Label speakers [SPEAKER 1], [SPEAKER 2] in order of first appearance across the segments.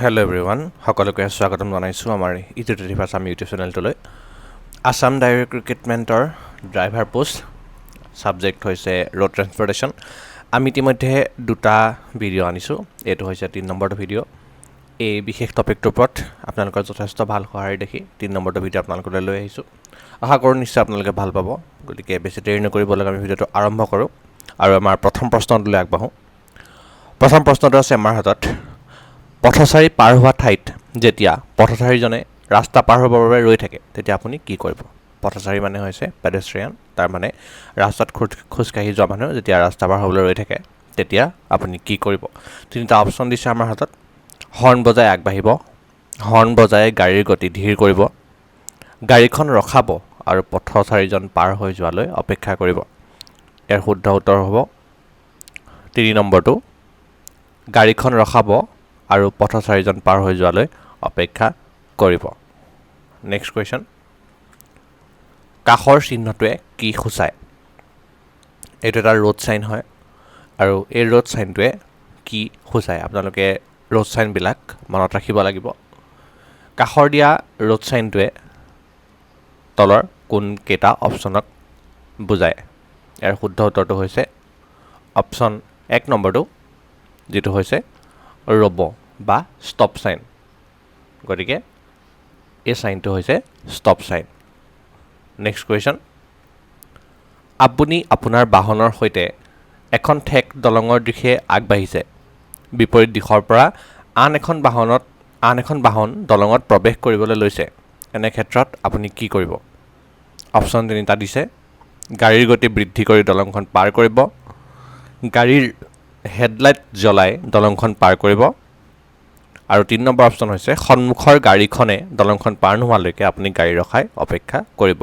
[SPEAKER 1] Hello' everyone, সকলোকে স্বাগতম জনাইছোঁ আমাৰ ইউটিউব আছাম ইউটিউব চেনেলটোলৈ। আছাম ডাইৰেক্ট ৰিক্ৰুইটমেণ্টৰ ড্ৰাইভাৰ পোষ্ট ছাবজেক্ট হৈছে ৰোড ট্ৰেন্সপৰ্টেশ্যন। আমি ইতিমধ্যে দুটা ভিডিঅ' আনিছোঁ। এইটো হৈছে 3 নম্বৰটো ভিডিঅ'। এই বিশেষ টপিকটোৰ ওপৰত আপোনালোকৰ যথেষ্ট ভাল সঁহাৰি দেখি 3 নম্বৰটো ভিডিঅ' আপোনালোকলৈ লৈ আহিছোঁ। আশা কৰোঁ নিশ্চয় আপোনালোকে ভাল পাব। গতিকে বেছি দেৰি নকৰিবলৈ আমি ভিডিঅ'টো আৰম্ভ কৰোঁ আৰু আমাৰ প্ৰথম প্ৰশ্নটোলৈ আগবাঢ়োঁ। প্ৰথম প্ৰশ্নটো আছে আমাৰ হাতত। পথচাৰী পাৰ হোৱা ঠাইত যেতিয়া পথচাৰীজনে ৰাস্তা পাৰ হ'বৰ বাবে ৰৈ থাকে তেতিয়া আপুনি কি কৰিব? পথচাৰী মানে হৈছে পেডেষ্ট্ৰিয়ান, তাৰ মানে ৰাস্তাত খোজকাঢ়ি যোৱা মানুহ যেতিয়া ৰাস্তা পাৰ হ'বলৈ ৰৈ থাকে তেতিয়া আপুনি কি কৰিব? 3টা অপশ্যন দিছে আমাৰ হাতত। হৰ্ণ বজাই আগবাঢ়িব, হৰ্ণ বজাই গাড়ীৰ গতি ধীৰ কৰিব, গাড়ীখন ৰখাব আৰু পথচাৰীজন পাৰ হৈ যোৱালৈ অপেক্ষা কৰিব। ইয়াৰ শুদ্ধ উত্তৰ হ'ব 3 নম্বৰটো, গাড়ীখন ৰখাব আৰু পথচাৰীজন পাৰ হৈ যোৱালৈ অপেক্ষা কৰিব। নেক্সট কুৱেশ্যন, কাষৰ চিহ্নটোৱে কি সূচায়? এইটো এটা ৰোড চাইন হয় আৰু এই ৰোড চাইনটোৱে কি সূচায়? আপোনালোকে ৰোড চাইনবিলাক মনত ৰাখিব লাগিব। কাষৰ দিয়া ৰোড চাইনটোৱে তলৰ কোনকেইটা অপশ্যনক বুজায়? ইয়াৰ শুদ্ধ উত্তৰটো হৈছে অপশ্যন 1 নম্বৰটো, যিটো হৈছে ৰ'ব বা ষ্টপ চাইন। গতিকে এই চাইনটো হৈছে ষ্টপ চাইন। নেক্সট কুৱেশ্যন, আপুনি আপোনাৰ বাহনৰ সৈতে এখন ঠেক দলঙৰ দিশে আগবাঢ়িছে। বিপৰীত দিশৰ পৰা আন এখন বাহন দলঙত প্ৰৱেশ কৰিবলৈ লৈছে। এনে ক্ষেত্ৰত আপুনি কি কৰিব? অপশ্যন 3টা দিছে। গাড়ীৰ গতি বৃদ্ধি কৰি দলংখন পাৰ কৰিব, গাড়ীৰ হেডলাইট জ্বলাই দলংখন পাৰ কৰিব, আৰু 3 নম্বৰ অপশ্যন হৈছে সন্মুখৰ গাড়ীখনে দলংখন পাৰ নোহোৱালৈকে আপুনি গাড়ী ৰখাই অপেক্ষা কৰিব।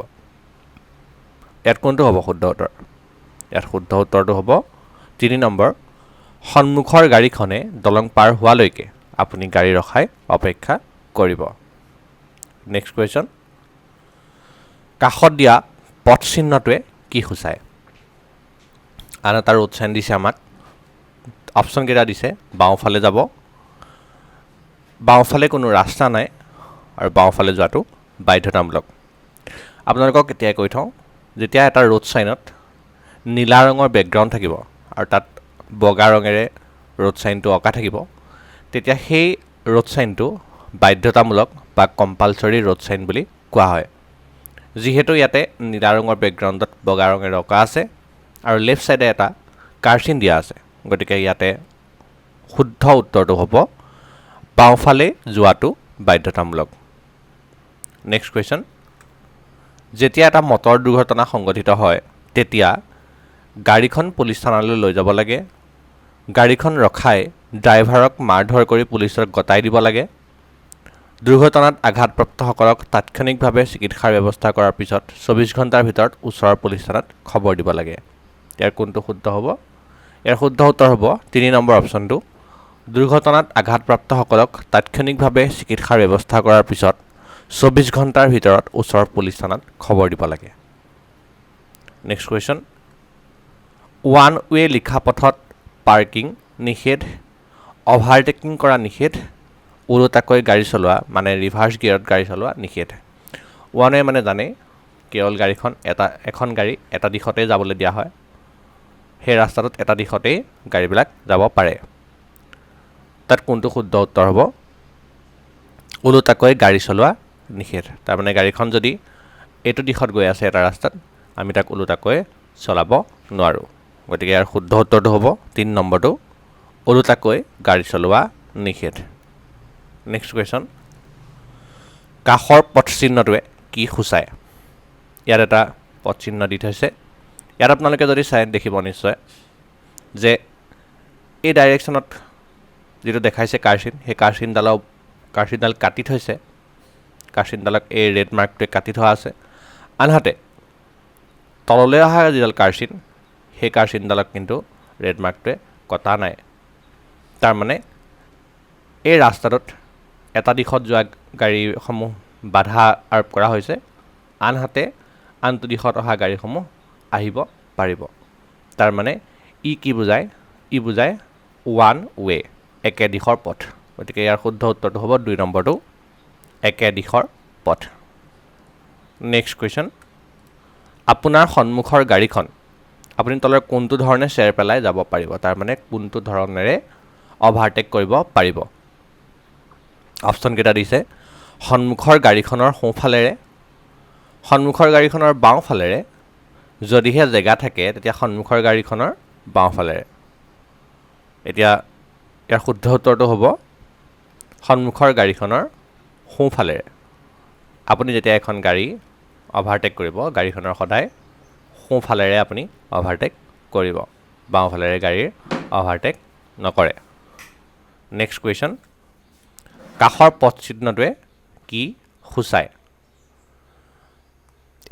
[SPEAKER 1] ইয়াত কোনটো হ'ব শুদ্ধ উত্তৰ? ইয়াত শুদ্ধ উত্তৰটো হ'ব 3 নম্বৰ, সন্মুখৰ গাড়ীখনে দলং পাৰ হোৱালৈকে আপুনি গাড়ী ৰখাই অপেক্ষা কৰিব। নেক্সট কুৱেশ্যন, কাষত দিয়া পথ চিহ্নটোৱে কি সূচায়? আন এটা ৰোড চাইন দিছে আমাক। অপশ্যন কেইটা দিছে, বাওঁফালে যাব, বাওঁফালে কোনো ৰাস্তা নাই আৰু বাওঁফালে যোৱাটো বাধ্যতামূলক। আপোনালোকক এতিয়াই কৈ থওঁ, যেতিয়া এটা ৰোড চাইনত নীলা ৰঙৰ বেকগ্ৰাউণ্ড থাকিব আৰু তাত বগা ৰঙেৰে ৰোড চাইনটো অঁকা থাকিব, তেতিয়া সেই ৰোড চাইনটো বাধ্যতামূলক বা কম্পালচৰি ৰোড চাইন বুলি কোৱা হয়। যিহেতু ইয়াতে নীলা ৰঙৰ বেকগ্ৰাউণ্ডত বগা ৰঙেৰে অঁকা আছে আৰু লেফ্ট ছাইডে এটা কাৰ্চিন দিয়া আছে, গতিকে ইয়াতে শুদ্ধ উত্তৰটো হ'ব বাওঁফালে যোৱাটো বাধ্যতামূলক। নেক্সট কুৱেশ্যন, যেতিয়া এটা মটৰ দুৰ্ঘটনা সংঘটিত হয় তেতিয়া গাড়ীখন পুলিচ থানালৈ লৈ যাব লাগে, গাড়ীখন ৰখাই ড্ৰাইভাৰক মাৰধৰ কৰি পুলিচক গতাই দিব লাগে, দুৰ্ঘটনাত আঘাতপ্ৰাপ্তসকলক তাৎক্ষণিকভাৱে চিকিৎসাৰ ব্যৱস্থা কৰাৰ পিছত 24 ঘণ্টাৰ ভিতৰত ওচৰৰ পুলিচ থানাত খবৰ দিব লাগে। ইয়াৰ কোনটো শুদ্ধ হ'ব? ইয়াৰ শুদ্ধ উত্তৰ হ'ব 3 নম্বৰ অপশ্যনটো, দুৰ্ঘটনাত আঘাতপ্ৰাপ্তসকলক তাৎক্ষণিকভাৱে চিকিৎসাৰ ব্যৱস্থা কৰাৰ পিছত 24 ঘণ্টাৰ ভিতৰত ওচৰৰ পুলিচ থানাত খবৰ দিব লাগে। নেক্সট কুৱেশ্যন, ওৱান ৱে লিখা পথত পাৰ্কিং নিষেধ, অভাৰটেকিং কৰা নিষেধ, ওলোটাকৈ গাড়ী চলোৱা মানে ৰিভাৰ্ছ গিয়াৰত গাড়ী চলোৱা নিষেধ। ওৱান ৱে মানে জানেই, কেৱল এখন গাড়ী এটা দিশতেই যাবলৈ দিয়া হয়। সেই ৰাস্তাটোত এটা দিশতেই গাড়ীবিলাক যাব পাৰে। তাত কোনটো শুদ্ধ উত্তৰ হ'ব? ওলোটাকৈ গাড়ী চলোৱা নিষেধ। তাৰমানে গাড়ীখন যদি এইটো দিশত গৈ আছে এটা ৰাস্তাত, আমি তাক ওলোটাকৈ চলাব নোৱাৰোঁ। গতিকে ইয়াৰ শুদ্ধ উত্তৰটো হ'ব 3 নম্বৰটো, ওলোটাকৈ গাড়ী চলোৱা নিষেধ। নেক্সট কুৱেশ্যন, কাষৰ পথ চিহ্নটোৱে কি সূচায়? ইয়াত এটা পথ চিহ্ন দি থৈছে। ইয়াত আপোনালোকে যদি চাই দেখিব নিশ্চয় যে এই ডাইৰেকশ্যনত যিটো দেখাইছে কাৰ্চিন, সেই কাৰ্চিনডাল কাটি থৈছে। কাৰ্চিনডালক এই ৰেড মাৰ্কটোৱে কাটি থোৱা আছে। আনহাতে তললৈ অহা যিডাল কাৰ্চিন, সেই কাৰ্চিনডালক কিন্তু ৰেড মাৰ্কটোৱে কটা নাই। তাৰমানে এই ৰাস্তাটোত এটা দিশত যোৱা গাড়ীসমূহ বাধা আৰোপ কৰা হৈছে, আনহাতে আনটো দিশত অহা গাড়ীসমূহ আহিব পাৰিব। তাৰমানে ই কি বুজায়? ই বুজায় ওৱান ৱে, একে দিশৰ পথ। গতিকে ইয়াৰ শুদ্ধ উত্তৰটো হ'ব 2 নম্বৰটো একে দিশৰ পথ নেক্সট কুৱেশ্যন আপোনাৰ সন্মুখৰ গাড়ীখন আপুনি তলৰ কোনটো ধৰণে চেৰ পেলাই যাব পাৰিব তাৰ মানে কোনটো ধৰণেৰে অভাৰটেক কৰিব পাৰিব অপশ্যন কেইটা দিছে সন্মুখৰ গাড়ীখনৰ সোঁফালেৰে সন্মুখৰ গাড়ীখনৰ বাওঁফালেৰে যদিহে জেগা থাকে তেতিয়া সন্মুখৰ গাড়ীখনৰ বাওঁফালেৰে এতিয়া ইয়াৰ শুদ্ধ উত্তৰটো হ'ব সন্মুখৰ গাড়ীখনৰ সোঁফালেৰে আপুনি যেতিয়া এখন গাড়ী অভাৰটেক কৰিব গাড়ীখনৰ সদায় সোঁফালেৰে আপুনি অভাৰটেক কৰিব বাওঁফালেৰে গাড়ীৰ অভাৰটেক নকৰে নেক্সট কুৱেশ্যন কাষৰ পথ চিহ্নটোৱে কি সূচায়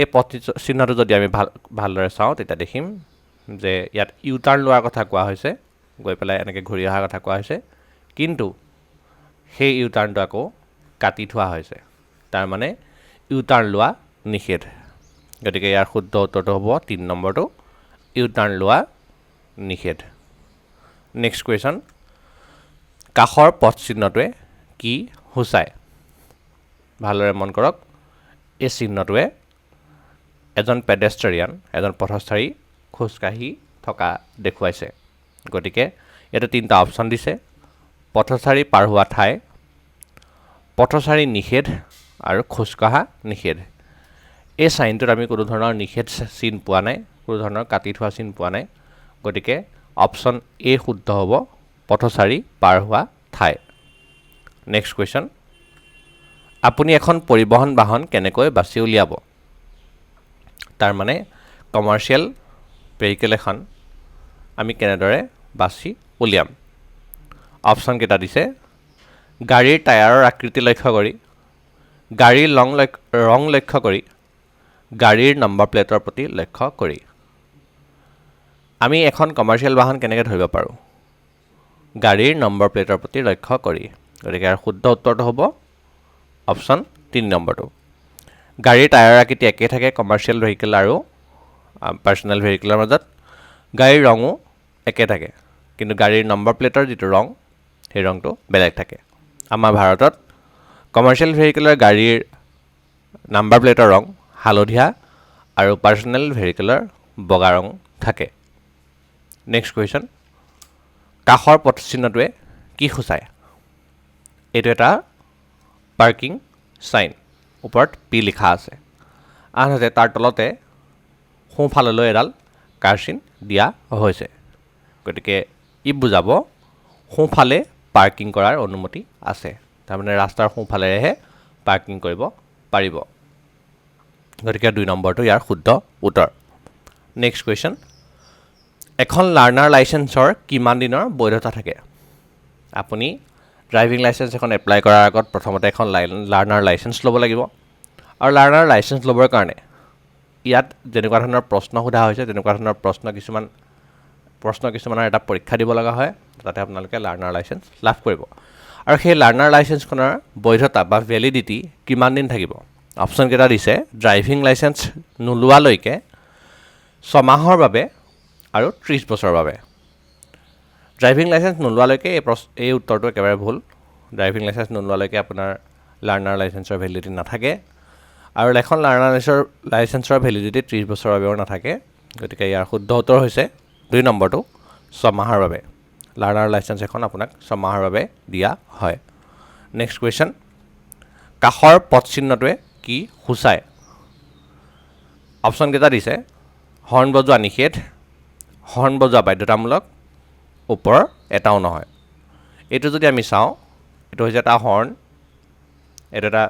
[SPEAKER 1] এই পথ চিহ্নটো যদি আমি ভালদৰে চাওঁ তেতিয়া দেখিম যে ইয়াত ইউ টাৰ্ণ লোৱাৰ কথা কোৱা হৈছে গৈ পেলাই এনেকৈ ঘূৰি অহাৰ কথা কোৱা হৈছে কিন্তু সেই ইউ টাৰ্ণটো আকৌ কাটি থোৱা হৈছে তাৰ মানে ইউ টাৰ্ণ লোৱা নিষেধ গতিকে ইয়াৰ শুদ্ধ উত্তৰটো হ'ব 3 নম্বৰটো ইউ টাৰ্ণ লোৱা নিষেধ নেক্সট কুৱেশ্যন কাষৰ পথ চিহ্নটোৱে কি সূচায় ভালদৰে মন কৰক এই চিহ্নটোৱে এজন পেডেষ্ট্ৰিয়ান এজন পথচাৰী খোজকাঢ়ি থকা দেখুৱাইছে গতিকে ইয়াতে 3টা অপশ্যন দিছে পথচাৰী পাৰ হোৱা ঠাই পথচাৰী নিষেধ আৰু খোজকঢ়া নিষেধ এই চাইনটোত আমি কোনো ধৰণৰ নিষেধ চিন পোৱা নাই কোনো ধৰণৰ কাটি থোৱা চিন পোৱা নাই গতিকে অপশ্যন এ শুদ্ধ হ'ব পথচাৰী পাৰ হোৱা ঠাই নেক্সট কুৱেশ্যন আপুনি এখন পৰিবহণ বাহন কেনেকৈ বাছি উলিয়াব তাৰ মানে কমাৰ্চিয়েল ভেহিকেল এখন আমি কেনেদৰে বাছি উলিয়াম অপশ্যন কেইটা দিছে গাড়ীৰ টায়াৰৰ আকৃতি লক্ষ্য কৰি গাড়ীৰ ৰং লক্ষ্য কৰি গাড়ীৰ নম্বৰ প্লেটৰ প্ৰতি লক্ষ্য কৰি আমি এখন কমাৰ্চিয়েল বাহন কেনেকৈ ধৰিব পাৰোঁ গাড়ীৰ নম্বৰ প্লেটৰ প্ৰতি লক্ষ্য কৰি গতিকে ইয়াৰ শুদ্ধ উত্তৰটো হ'ব অপশ্যন 3 নম্বৰটো গাড়ীৰ টায়াৰ আকৃতি একে থাকে কমাৰ্চিয়েল ভেহিকেল আৰু পাৰ্চনেল ভেহিকেলৰ মাজত গাড়ীৰ ৰঙো একে থাকে কিন্তু গাড়ীৰ নম্বৰ প্লেটৰ যিটো ৰং সেই ৰংটো বেলেগ থাকে আমাৰ ভাৰতত কমাৰ্চিয়েল ভেহিকেলৰ গাড়ীৰ নাম্বাৰ প্লেটৰ ৰং হালধীয়া আৰু পাৰ্চনেল ভেহিকেলৰ বগা ৰং থাকে নেক্সট কুৱেশ্যন কাষৰ পথ চিহ্নটোৱে কি সূচায় এইটো এটা পাৰ্কিং চাইন ওপৰত পি লিখা আছে আনহাতে তাৰ তলতে সোঁফাললৈ এডাল কাৰ চিন দিয়া হৈছে গতিকে ই বুজাব সোঁফালে পাৰ্কিং কৰাৰ অনুমতি আছে তাৰমানে ৰাস্তাৰ সোঁফালেৰেহে পাৰ্কিং কৰিব পাৰিব গতিকে 2 নম্বৰটো ইয়াৰ শুদ্ধ উত্তৰ নেক্সট কুৱেশ্যন এখন লাৰ্ণাৰ লাইচেন্সৰ কিমান দিনৰ বৈধতা থাকে আপুনি ড্ৰাইভিং লাইচেন্স এখন এপ্লাই কৰাৰ আগত প্ৰথমতে এখন লাৰ্ণাৰ লাইচেন্স ল'ব লাগিব আৰু লাৰ্ণাৰ লাইচেন্স ল'বৰ কাৰণে ইয়াত যেনেকুৱা ধৰণৰ প্ৰশ্ন সোধা হৈছে তেনেকুৱা ধৰণৰ প্ৰশ্ন কিছুমানৰ এটা পৰীক্ষা দিব লগা হয় যাতে আপোনালোকে লাৰ্ণাৰ লাইচেন্স লাভ কৰিব আৰু সেই লাৰ্ণাৰ লাইচেন্সখনৰ বৈধতা বা ভেলিডিটি কিমান দিন থাকিব অপশ্যন কেইটা দিছে ড্ৰাইভিং লাইচেন্স নোলোৱালৈকে 6 মাহৰ বাবে আৰু 30 বছৰৰ বাবে ড্ৰাইভিং লাইচেন্স নোলোৱালৈকে এই উত্তৰটো একেবাৰে ভুল ড্ৰাইভিং লাইচেন্স নোলোৱালৈকে আপোনাৰ লাৰ্ণাৰ লাইচেন্সৰ ভেলিডিটি নাথাকে আৰু এখন লাৰ্ণাৰ লাইচেন্সৰ ভেলিডিটি 30 বছৰৰ বাবেও নাথাকে গতিকে ইয়াৰ শুদ্ধ উত্তৰ হৈছে 2 নম্বৰটো 6 মাহৰ বাবে লাৰ্ণাৰ লাইচেন্স এখন আপোনাক 6 মাহৰ বাবে দিয়া হয় নেক্সট কুৱেশ্যন কাষৰ পথ চিহ্নটোৱে কি সূচায় অপশ্যন কেইটা দিছে হৰ্ণ বজোৱা নিষেধ হৰ্ণ বজোৱা বাধ্যতামূলক ওপৰৰ এটাও নহয় এইটো যদি আমি চাওঁ এইটো হৈছে এটা হৰ্ণ এইটো এটা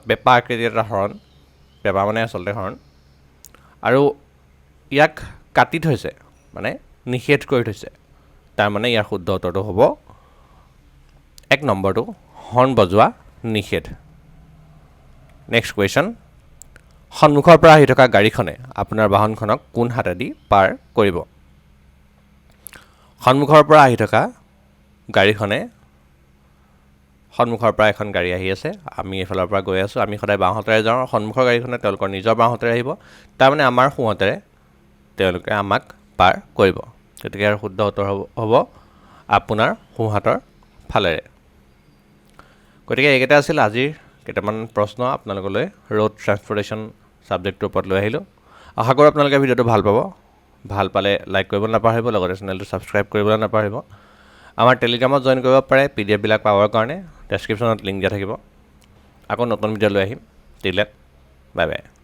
[SPEAKER 1] পেপা আকৃতিৰ এটা হৰ্ণ পেপা মানে আচলতে হৰ্ণ আৰু ইয়াক কাটি থৈছে মানে নিষেধ কৰি থৈছে তাৰ মানে ইয়াৰ শুদ্ধ উত্তৰটো হ'ব 1 নম্বৰটো হৰ্ণ বজোৱা নিষেধ নেক্সট কুৱেশ্যন সন্মুখৰ পৰা আহি থকা গাড়ীখনে আপোনাৰ বাহনখনক কোন হাতেদি পাৰ কৰিব সন্মুখৰ পৰা আহি থকা গাড়ীখনে সন্মুখৰ পৰা এখন গাড়ী আহি আছে আমি এফালৰ পৰা গৈ আছোঁ আমি সদায় বাওঁহাতেৰে যাওঁ সন্মুখৰ গাড়ীখনে তেওঁলোকৰ নিজৰ বাওঁহাতেৰে আহিব তাৰমানে আমাৰ সোঁহাতেৰে তেওঁলোকে আমাক পাৰ কৰিব গতিকে ইয়াৰ শুদ্ধ উত্তৰ হ'ব আপোনাৰ সোঁহাতৰ ফালেৰে গতিকে এইকেইটা আছিল আজিৰ কেইটামান প্ৰশ্ন আপোনালোকলৈ ৰোড ট্ৰান্সপৰ্টেশ্যন ছাবজেক্টটোৰ ওপৰত লৈ আহিলোঁ। আশা কৰোঁ আপোনালোকে ভিডিঅ'টো ভাল পাব। ভাল পালে লাইক কৰিব নাপাহৰিব, লগতে চেনেলটো ছাবস্ক্ৰাইব কৰিবলৈ নাপাহৰিব। আমাৰ টেলিগ্ৰামত জইন কৰিব পাৰে PDF পাবৰ কাৰণে, ডেছক্ৰিপশ্যনত লিংক দিয়া থাকিব। আকৌ নতুন ভিডিঅ' লৈ আহিম। Till then, bye bye.